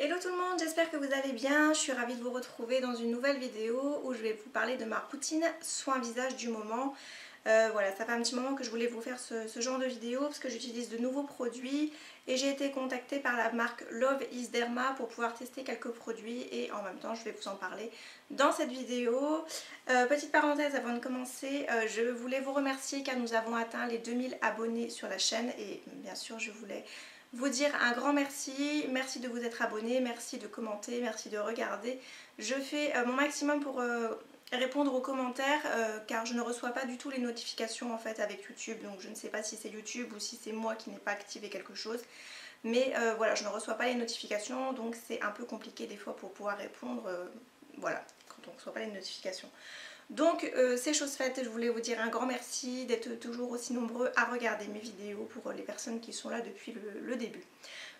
Hello tout le monde, j'espère que vous allez bien. Je suis ravie de vous retrouver dans une nouvelle vidéo où je vais vous parler de ma routine soin visage du moment. Voilà, ça fait un petit moment que je voulais vous faire ce genre de vidéo parce que j'utilise de nouveaux produits et j'ai été contactée par la marque Love is Derma pour pouvoir tester quelques produits et en même temps je vais vous en parler dans cette vidéo. Petite parenthèse avant de commencer, je voulais vous remercier car nous avons atteint les 2000 abonnés sur la chaîne et bien sûr je voulais vous dire un grand merci, merci de vous être abonné, merci de commenter, merci de regarder. Je fais mon maximum pour répondre aux commentaires car je ne reçois pas du tout les notifications en fait avec YouTube, donc je ne sais pas si c'est YouTube ou si c'est moi qui n'ai pas activé quelque chose. Mais voilà, je ne reçois pas les notifications donc c'est un peu compliqué des fois pour pouvoir répondre, voilà, quand on ne reçoit pas les notifications. Donc c'est chose faite, je voulais vous dire un grand merci d'être toujours aussi nombreux à regarder mes vidéos pour les personnes qui sont là depuis le début.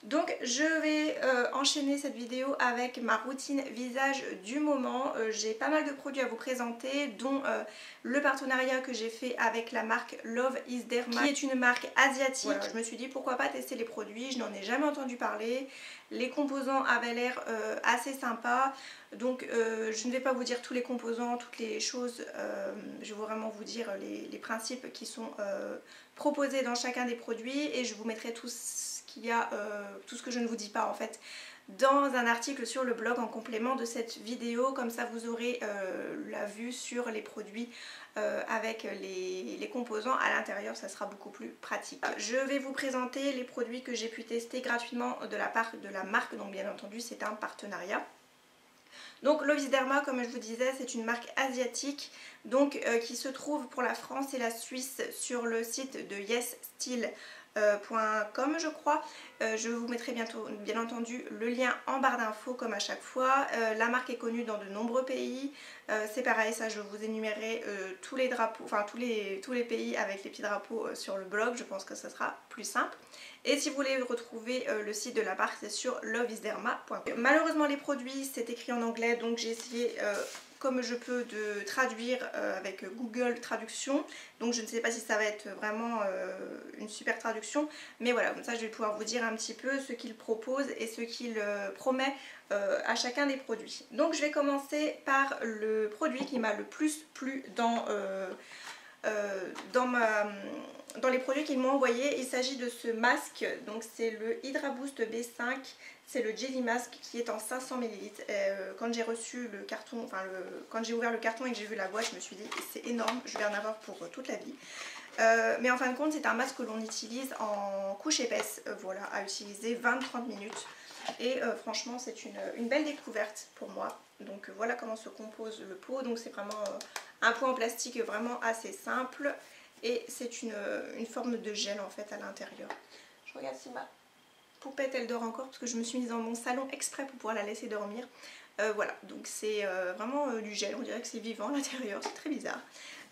Donc je vais enchaîner cette vidéo avec ma routine visage du moment. J'ai pas mal de produits à vous présenter dont le partenariat que j'ai fait avec la marque Love is Derma qui est une marque asiatique. Voilà, je me suis dit pourquoi pas tester les produits, je n'en ai jamais entendu parler. Les composants avaient l'air assez sympas. Donc je ne vais pas vous dire tous les composants, toutes les choses, je vais vraiment vous dire les principes qui sont proposés dans chacun des produits et je vous mettrai tout qu'il y a, tout ce que je ne vous dis pas en fait dans un article sur le blog en complément de cette vidéo, comme ça vous aurez la vue sur les produits avec les composants à l'intérieur, ça sera beaucoup plus pratique. Je vais vous présenter les produits que j'ai pu tester gratuitement de la part de la marque, donc bien entendu c'est un partenariat. Donc Love is Derma, comme je vous disais, c'est une marque asiatique donc, qui se trouve pour la France et la Suisse sur le site de YesStyle.com je crois. Je vous mettrai bientôt bien entendu le lien en barre d'infos comme à chaque fois. La marque est connue dans de nombreux pays. C'est pareil, ça je vous énumérerai tous les drapeaux, enfin tous les pays avec les petits drapeaux sur le blog. Je pense que ça sera plus simple. Et si vous voulez retrouver le site de la marque, c'est sur loveisderma.com. Malheureusement les produits c'est écrit en anglais donc j'ai essayé comme je peux de traduire avec Google Traduction, donc je ne sais pas si ça va être vraiment une super traduction, mais voilà, comme ça je vais pouvoir vous dire un petit peu ce qu'il propose et ce qu'il promet à chacun des produits. Donc je vais commencer par le produit qui m'a le plus plu dans les produits qu'ils m'ont envoyés. Il s'agit de ce masque, donc c'est le Hydra Boost B5, c'est le Jelly Mask qui est en 500 ml. Quand j'ai reçu le carton, enfin quand j'ai ouvert le carton et que j'ai vu la boîte, je me suis dit c'est énorme, je vais en avoir pour toute la vie. Mais en fin de compte c'est un masque que l'on utilise en couche épaisse, voilà, à utiliser 20-30 minutes. Et franchement c'est une belle découverte pour moi. Donc voilà comment se compose le pot, donc c'est vraiment un pot en plastique vraiment assez simple. Et c'est une forme de gel en fait à l'intérieur. Je regarde si ma poupette elle dort encore parce que je me suis mise dans mon salon exprès pour pouvoir la laisser dormir. Voilà, donc c'est vraiment du gel, on dirait que c'est vivant à l'intérieur, c'est très bizarre.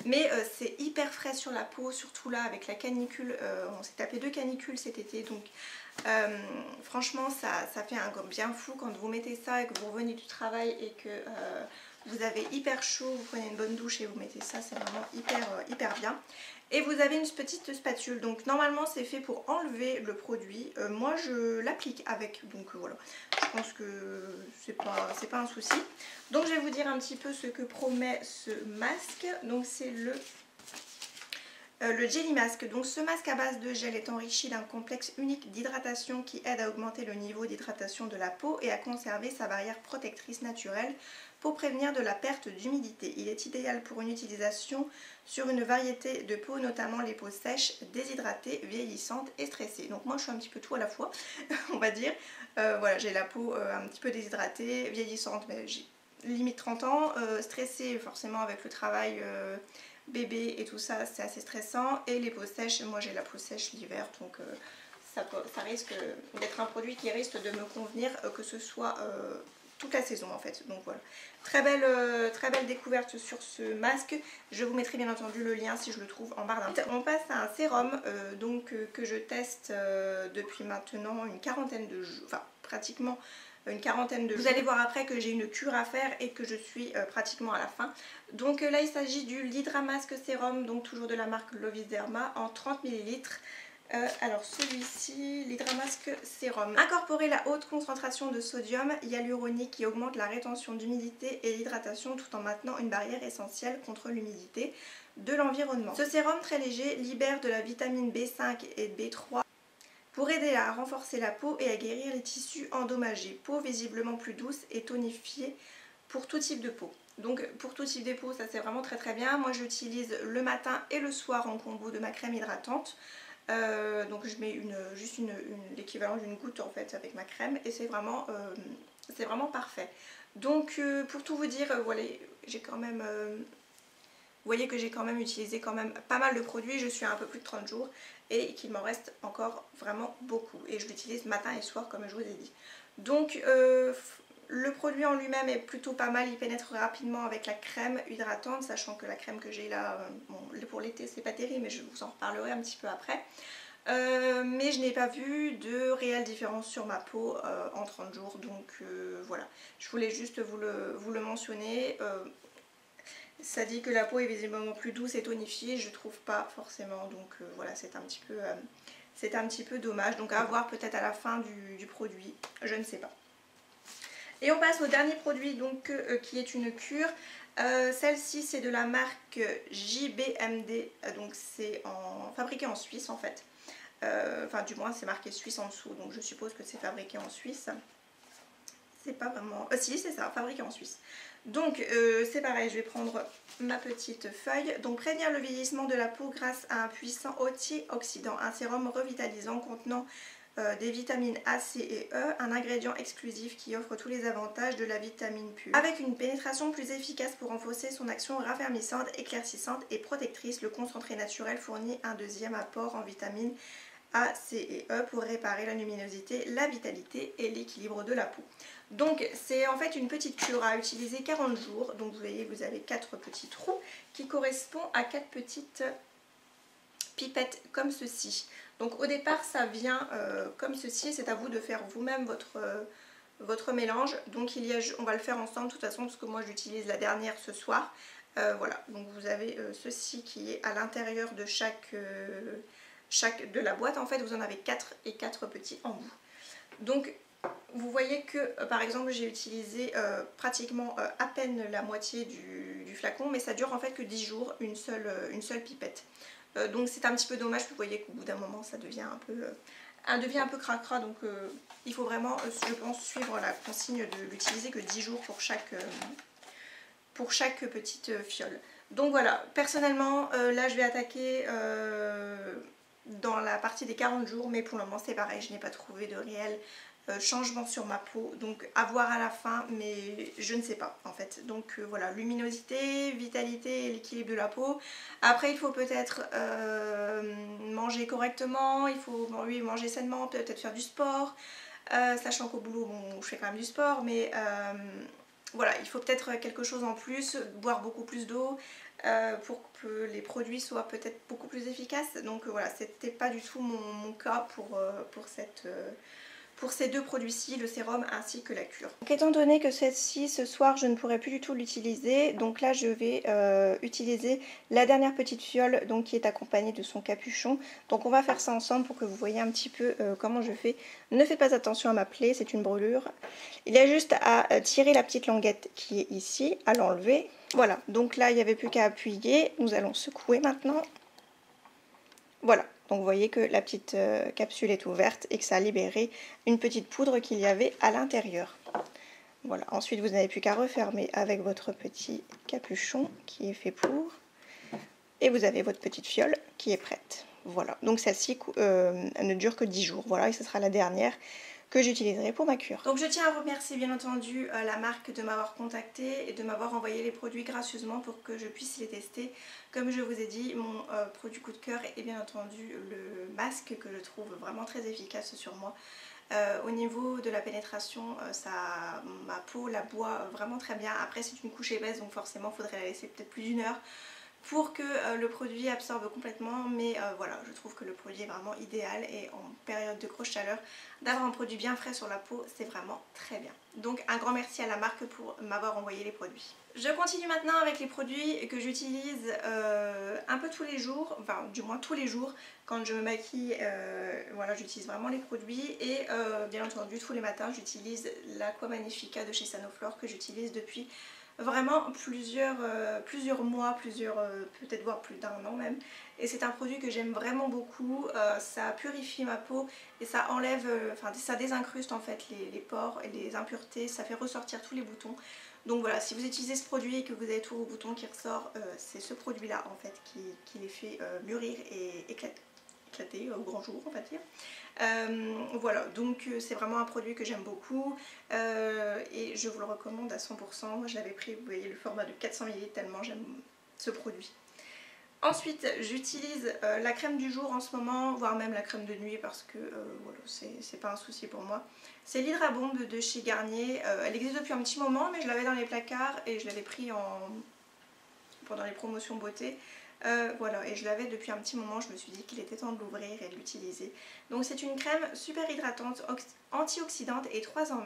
Mais c'est hyper frais sur la peau, surtout là avec la canicule, on s'est tapé 2 canicules cet été, donc franchement ça fait un gomme bien fou quand vous mettez ça et que vous revenez du travail et que vous avez hyper chaud, vous prenez une bonne douche et vous mettez ça, c'est vraiment hyper bien. Et vous avez une petite spatule, donc normalement c'est fait pour enlever le produit, moi je l'applique avec, donc voilà, je pense que c'est pas un souci. Donc je vais vous dire un petit peu ce que promet ce masque, donc c'est le Jelly Mask. Donc ce masque à base de gel est enrichi d'un complexe unique d'hydratation qui aide à augmenter le niveau d'hydratation de la peau et à conserver sa barrière protectrice naturelle pour prévenir de la perte d'humidité. Il est idéal pour une utilisation sur une variété de peaux, notamment les peaux sèches, déshydratées, vieillissantes et stressées. Donc moi je suis un petit peu tout à la fois, on va dire. Voilà, j'ai la peau un petit peu déshydratée, vieillissante, mais j'ai limite 30 ans, stressée forcément avec le travail bébé et tout ça, c'est assez stressant. Et les peaux sèches, moi j'ai la peau sèche l'hiver, donc ça risque d'être un produit qui risque de me convenir, que ce soit toute la saison en fait. Donc voilà, très belle découverte sur ce masque. Je vous mettrai bien entendu le lien si je le trouve en barre d'infos. On passe à un sérum que je teste depuis maintenant une quarantaine de jours, enfin pratiquement une quarantaine de jours. Vous allez voir après que j'ai une cure à faire et que je suis pratiquement à la fin. Donc là il s'agit du Hydra Mask Sérum, donc toujours de la marque Love is Derma en 30 ml. Alors celui-ci, l'Hydramask Sérum. Incorporer la haute concentration de sodium hyaluronique qui augmente la rétention d'humidité et l'hydratation tout en maintenant une barrière essentielle contre l'humidité de l'environnement. Ce sérum très léger libère de la vitamine B5 et B3 pour aider à renforcer la peau et à guérir les tissus endommagés. Peau visiblement plus douce et tonifiée pour tout type de peau. Donc pour tout type de peau, ça c'est vraiment très bien. Moi j'utilise le matin et le soir en combo de ma crème hydratante. Donc je mets juste l'équivalent d'une goutte en fait avec ma crème et c'est vraiment parfait. Donc pour tout vous dire, voilà, j'ai quand même... vous voyez que j'ai quand même utilisé pas mal de produits, je suis à un peu plus de 30 jours et qu'il m'en reste encore vraiment beaucoup. Et je l'utilise matin et soir comme je vous ai dit. Donc le produit en lui-même est plutôt pas mal, il pénètre rapidement avec la crème hydratante, sachant que la crème que j'ai là, bon, pour l'été c'est pas terrible mais je vous en reparlerai un petit peu après. Mais je n'ai pas vu de réelle différence sur ma peau en 30 jours, donc voilà, je voulais juste vous le mentionner. Ça dit que la peau est visiblement plus douce et tonifiée, je trouve pas forcément, donc voilà, c'est un petit peu dommage, donc à voir peut-être à la fin du produit, je ne sais pas. Et on passe au dernier produit donc qui est une cure. Celle-ci c'est de la marque JBMD, donc c'est fabriqué en Suisse en fait. Enfin du moins c'est marqué Suisse en dessous, donc je suppose que c'est fabriqué en Suisse. C'est pas vraiment... si c'est ça, fabriqué en Suisse. Donc c'est pareil, je vais prendre ma petite feuille. Donc prévenir le vieillissement de la peau grâce à un puissant antioxydant, un sérum revitalisant contenant des vitamines A, C et E, un ingrédient exclusif qui offre tous les avantages de la vitamine pure. Avec une pénétration plus efficace pour renforcer son action raffermissante, éclaircissante et protectrice, le concentré naturel fournit un deuxième apport en vitamines A, C et E pour réparer la luminosité, la vitalité et l'équilibre de la peau. Donc c'est en fait une petite cure à utiliser 40 jours. Donc vous voyez, vous avez 4 petits trous qui correspondent à 4 petites pipettes comme ceci. Donc au départ ça vient comme ceci, c'est à vous de faire vous-même votre mélange. Donc on va le faire ensemble de toute façon parce que moi j'utilise la dernière ce soir. Voilà, donc vous avez ceci qui est à l'intérieur de chaque de la boîte. En fait vous en avez 4 et 4 petits en bout. Donc vous voyez que par exemple j'ai utilisé pratiquement à peine la moitié du flacon, mais ça dure en fait que 10 jours, une seule pipette. Donc c'est un petit peu dommage, vous voyez qu'au bout d'un moment ça devient un peu cracra, donc il faut vraiment, je pense, suivre la consigne de l'utiliser que 10 jours pour chaque petite fiole. Donc voilà, personnellement là je vais attaquer dans la partie des 40 jours, mais pour le moment c'est pareil, je n'ai pas trouvé de réel changement sur ma peau, donc à voir à la fin, mais je ne sais pas en fait. Donc voilà, luminosité, vitalité et l'équilibre de la peau. Après il faut peut-être manger correctement, il faut manger sainement, peut-être faire du sport, sachant qu'au boulot bon, je fais quand même du sport, mais voilà, il faut peut-être quelque chose en plus, boire beaucoup plus d'eau pour que les produits soient peut-être beaucoup plus efficaces. Donc voilà, c'était pas du tout mon cas pour ces deux produits-ci, le sérum ainsi que la cure. Donc étant donné que celle-ci ce soir je ne pourrai plus du tout l'utiliser, donc là je vais utiliser la dernière petite fiole donc, qui est accompagnée de son capuchon. Donc on va faire ça ensemble pour que vous voyez un petit peu comment je fais. Ne faites pas attention à ma plaie, c'est une brûlure. Il y a juste à tirer la petite languette qui est ici, à l'enlever. Voilà, donc là il n'y avait plus qu'à appuyer, nous allons secouer maintenant. Voilà, donc vous voyez que la petite capsule est ouverte et que ça a libéré une petite poudre qu'il y avait à l'intérieur. Voilà, ensuite vous n'avez plus qu'à refermer avec votre petit capuchon qui est fait pour. Et vous avez votre petite fiole qui est prête. Voilà, donc celle-ci ne dure que 10 jours. Voilà, et ce sera la dernière que j'utiliserai pour ma cure. Donc je tiens à remercier bien entendu la marque de m'avoir contacté et de m'avoir envoyé les produits gracieusement pour que je puisse les tester. Comme je vous ai dit, mon produit coup de cœur est bien entendu le masque que je trouve vraiment très efficace sur moi. Au niveau de la pénétration, ma peau la boit vraiment très bien. Après c'est une couche épaisse donc forcément il faudrait la laisser peut-être plus d'1 heure pour que le produit absorbe complètement, mais voilà, je trouve que le produit est vraiment idéal et en période de grosse chaleur, d'avoir un produit bien frais sur la peau, c'est vraiment très bien. Donc un grand merci à la marque pour m'avoir envoyé les produits. Je continue maintenant avec les produits que j'utilise un peu tous les jours, enfin du moins tous les jours quand je me maquille, voilà, j'utilise vraiment les produits et bien entendu tous les matins j'utilise l'Aqua Magnifica de chez Sanoflore que j'utilise depuis vraiment plusieurs mois, peut-être voire plus d'1 an même. Et c'est un produit que j'aime vraiment beaucoup, ça purifie ma peau et ça enlève, enfin ça désincruste en fait les pores et les impuretés, ça fait ressortir tous les boutons. Donc voilà, si vous utilisez ce produit et que vous avez tous vos boutons qui ressortent, c'est ce produit là en fait qui les fait mûrir et éclater au grand jour on va dire. Voilà, donc c'est vraiment un produit que j'aime beaucoup et je vous le recommande à 100%. Moi je l'avais pris, vous voyez le format de 400 ml tellement j'aime ce produit. Ensuite j'utilise la crème du jour en ce moment, voire même la crème de nuit parce que voilà, c'est pas un souci pour moi. C'est l'Hydra Bomb de chez Garnier, elle existe depuis un petit moment mais je l'avais dans les placards et je l'avais pris pendant les promotions beauté. Voilà, et je l'avais depuis un petit moment, je me suis dit qu'il était temps de l'ouvrir et de l'utiliser. Donc c'est une crème super hydratante, antioxydante et 3 en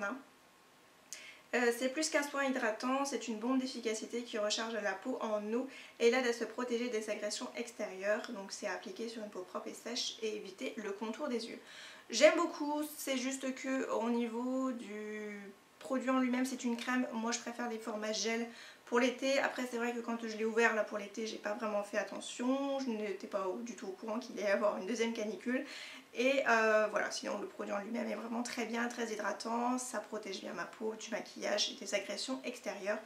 1. C'est plus qu'un soin hydratant, c'est une bombe d'efficacité qui recharge la peau en eau et l'aide à se protéger des agressions extérieures. Donc c'est à appliquer sur une peau propre et sèche et éviter le contour des yeux. J'aime beaucoup, c'est juste que au niveau du produit en lui-même, c'est une crème. Moi je préfère les formats gel pour l'été. Après c'est vrai que quand je l'ai ouvert là pour l'été, j'ai pas vraiment fait attention. Je n'étais pas du tout au courant qu'il allait y avoir une deuxième canicule. Et voilà, sinon le produit en lui-même est vraiment très bien, très hydratant, ça protège bien ma peau du maquillage et des agressions extérieures.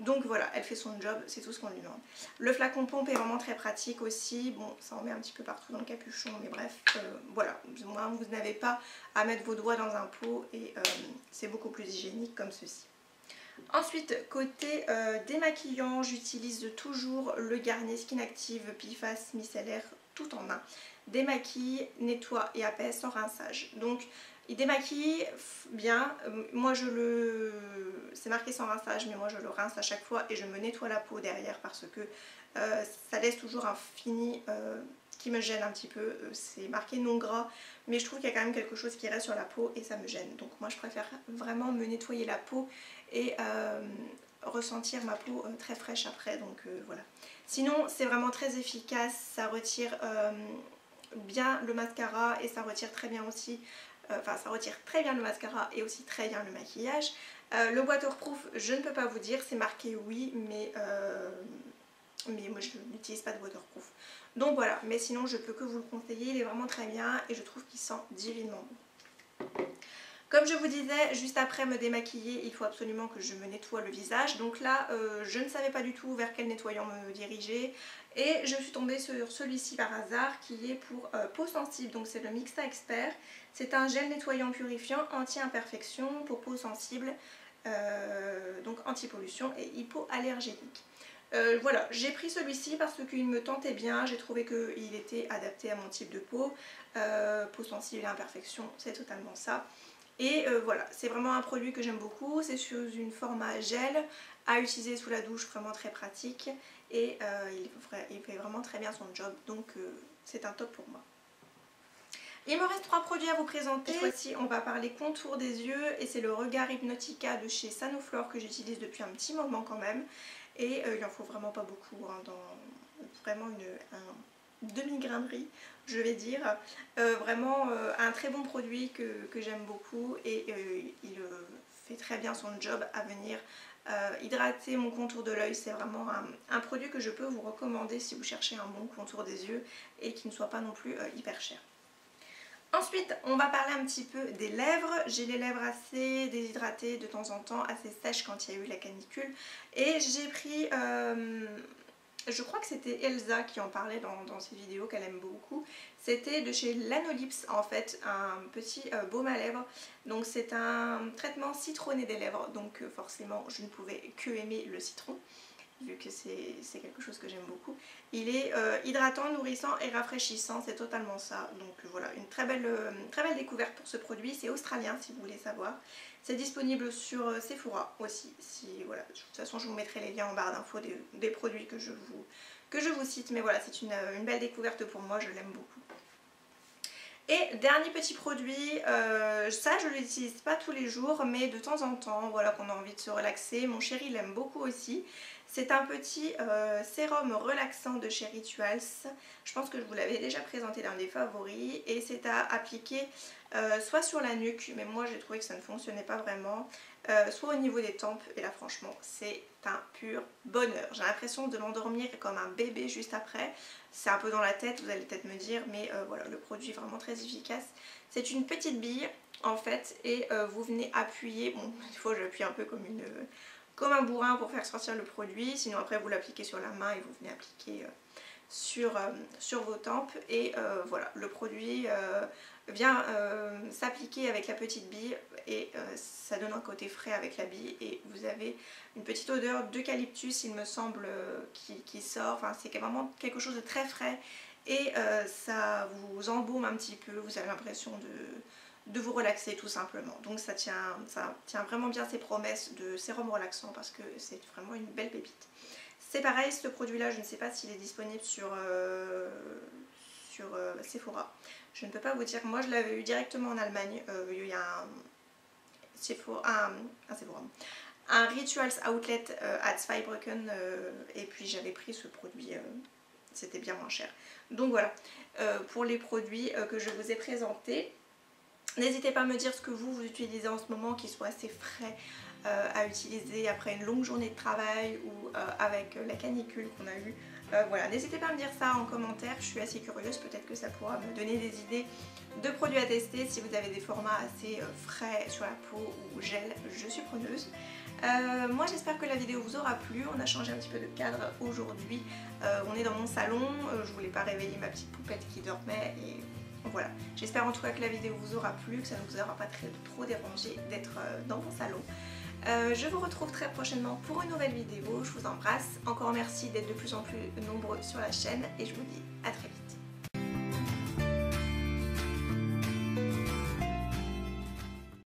Donc voilà, elle fait son job, c'est tout ce qu'on lui demande. Le flacon pompe est vraiment très pratique aussi, bon ça en met un petit peu partout dans le capuchon, mais bref, voilà, moi vous n'avez pas à mettre vos doigts dans un pot et c'est beaucoup plus hygiénique comme ceci. Ensuite, côté démaquillant, j'utilise toujours le Garnier Skin Active Biface Micellaire tout en un. Démaquille, nettoie et apaise sans rinçage. Donc il démaquille bien, moi c'est marqué sans rinçage mais moi je le rince à chaque fois et je me nettoie la peau derrière parce que ça laisse toujours un fini qui me gêne un petit peu. C'est marqué non gras mais je trouve qu'il y a quand même quelque chose qui reste sur la peau et ça me gêne. Donc moi je préfère vraiment me nettoyer la peau et ressentir ma peau très fraîche après, donc voilà. Sinon c'est vraiment très efficace, ça retire bien le mascara et ça retire très bien aussi, enfin ça retire très bien le mascara et aussi très bien le maquillage. Le waterproof je ne peux pas vous dire, c'est marqué oui mais moi je n'utilise pas de waterproof. Donc voilà, mais sinon je peux que vous le conseiller, il est vraiment très bien et je trouve qu'il sent divinement bon. Comme je vous disais, juste après me démaquiller, il faut absolument que je me nettoie le visage. Donc là, je ne savais pas du tout vers quel nettoyant me diriger. Et je suis tombée sur celui-ci par hasard qui est pour peau sensible. Donc c'est le Mixa Expert. C'est un gel nettoyant purifiant anti-imperfection pour peau sensible, donc anti-pollution et hypoallergénique. Voilà, j'ai pris celui-ci parce qu'il me tentait bien, j'ai trouvé qu'il était adapté à mon type de peau. Peau sensible et imperfection, c'est totalement ça. Et voilà, c'est vraiment un produit que j'aime beaucoup, c'est sous une format gel à utiliser sous la douche, vraiment très pratique et il fait vraiment très bien son job, donc c'est un top pour moi. Il me reste 3 produits à vous présenter. Cette fois-ci on va parler contour des yeux et c'est le Regard Hypnotica de chez Sanoflore que j'utilise depuis un petit moment quand même et il en faut vraiment pas beaucoup, hein, dans vraiment un demi-grain de riz je vais dire, vraiment un très bon produit que j'aime beaucoup et il fait très bien son job à venir hydrater mon contour de l'œil. C'est vraiment un produit que je peux vous recommander si vous cherchez un bon contour des yeux et qui ne soit pas non plus hyper cher. Ensuite, on va parler un petit peu des lèvres. J'ai les lèvres assez déshydratées de temps en temps, assez sèches quand il y a eu la canicule. Et j'ai pris, je crois que c'était Elsa qui en parlait dans ses vidéos qu'elle aime beaucoup. C'était de chez Lanolips en fait, un petit baume à lèvres. Donc c'est un traitement citronné des lèvres, donc forcément je ne pouvais que aimer le citron, vu que c'est quelque chose que j'aime beaucoup. Il est hydratant, nourrissant et rafraîchissant, c'est totalement ça. Donc voilà, une très belle découverte pour ce produit. C'est australien si vous voulez savoir. C'est disponible sur Sephora aussi. Voilà. De toute façon je vous mettrai les liens en barre d'infos des produits que que je vous cite, mais voilà, c'est une belle découverte pour moi, je l'aime beaucoup. Et dernier petit produit, ça je ne l'utilise pas tous les jours, mais de temps en temps, voilà, qu'on a envie de se relaxer. Mon chéri l'aime beaucoup aussi. C'est un petit sérum relaxant de chez Rituals. Je pense que je vous l'avais déjà présenté dans des favoris. Et c'est à appliquer soit sur la nuque, mais moi j'ai trouvé que ça ne fonctionnait pas vraiment, soit au niveau des tempes. Et là franchement c'est un pur bonheur. J'ai l'impression de m'endormir comme un bébé juste après. C'est un peu dans la tête, vous allez peut-être me dire, mais voilà, le produit est vraiment très efficace. C'est une petite bille en fait, et vous venez appuyer, bon il faut que j'appuie un peu comme un bourrin pour faire sortir le produit, sinon après vous l'appliquez sur la main et vous venez appliquer sur vos tempes, et voilà, le produit vient s'appliquer avec la petite bille, et ça donne un côté frais avec la bille, et vous avez une petite odeur d'eucalyptus il me semble qui sort, enfin c'est vraiment quelque chose de très frais, et ça vous embaume un petit peu, vous avez l'impression de vous relaxer tout simplement. Donc ça tient vraiment bien ses promesses de sérum relaxant, parce que c'est vraiment une belle pépite. C'est pareil, ce produit là je ne sais pas s'il est disponible sur Sephora. Je ne peux pas vous dire, moi je l'avais eu directement en Allemagne, il y a un Rituals Outlet à Zweibrücken, et puis j'avais pris ce produit, c'était bien moins cher. Donc voilà, pour les produits que je vous ai présentés. N'hésitez pas à me dire ce que vous utilisez en ce moment, qui soit assez frais à utiliser après une longue journée de travail, ou avec la canicule qu'on a eue. Voilà, n'hésitez pas à me dire ça en commentaire, je suis assez curieuse, peut-être que ça pourra me donner des idées de produits à tester. Si vous avez des formats assez frais sur la peau ou gel, je suis preneuse. Moi j'espère que la vidéo vous aura plu, on a changé un petit peu de cadre aujourd'hui, on est dans mon salon, je voulais pas réveiller ma petite poupette qui dormait, et voilà, j'espère en tout cas que la vidéo vous aura plu, que ça ne vous aura pas trop dérangé d'être dans mon salon. Je vous retrouve très prochainement pour une nouvelle vidéo, je vous embrasse, encore merci d'être de plus en plus nombreux sur la chaîne, et je vous dis à très vite.